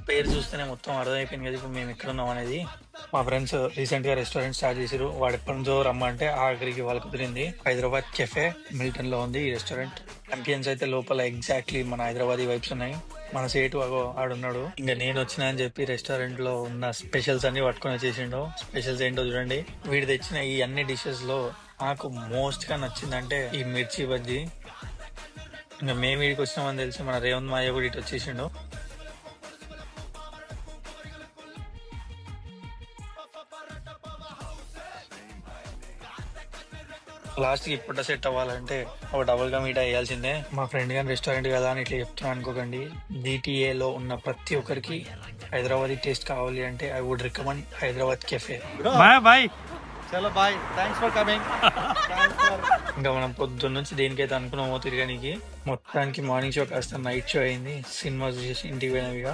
పేరు చూస్తేనే మొత్తం అర్థమైపోయింది కదా ఇప్పుడు మేము ఎక్కడ ఉన్నాం అనేది. మా ఫ్రెండ్స్ రీసెంట్ గా రెస్టారెంట్ స్టార్ట్ చేసారు. వాడు ఎప్పటి నుంచో రమ్మంటే ఆఖరికి వాళ్ళు కుదిరింది. హైదరాబాద్ కెఫే మిల్టన్ లో ఉంది ఈ రెస్టారెంట్. అంబియన్స్ అయితే లోపల ఎగ్జాక్ట్లీ మన హైదరాబాద్ వైబ్స్ ఉన్నాయి. మన సేటు ఆడున్నాడు. ఇంకా నేను వచ్చినా అని చెప్పి రెస్టారెంట్ లో ఉన్న స్పెషల్స్ అన్ని పట్టుకొని వచ్చేసిండు. స్పెషల్స్ ఏంటో చూడండి. వీడు తెచ్చిన ఈ అన్ని డిషెస్ లో నాకు మోస్ట్ గా నచ్చిందంటే ఈ మిర్చి బజ్జీ. ఇంకా మేము వీడికి వచ్చినామని తెలిసి మన రేవంత్ మాయ కూడా ఇటు వచ్చేసిండు. లాస్ట్ కి ఇప్పుడు సెట్ అవ్వాలంటే ఒక డబుల్ గా మీట్ అయ్యాల్సిందే. మా ఫ్రెండ్ గాని రెస్టారెంట్ కదా అని ఇట్లా చెప్తున్నా అనుకోకండి. DTA లో ఉన్న ప్రతి ఒక్కరికి హైదరాబాదీ టేస్ట్ కావాలి అంటే I would recommend Hyderabad cafe. Bye చలో బాయ్, థ్యాంక్స్ ఫర్ కమింగ్. ఇంకా మనం పొద్దున్న నుంచి దేనికైతే అనుకున్నామో తిరగడానికి, మొత్తానికి మార్నింగ్ షో కాస్త నైట్ షో అయింది. సినిమా చూసేసి ఇంటికి పోయినవిగా.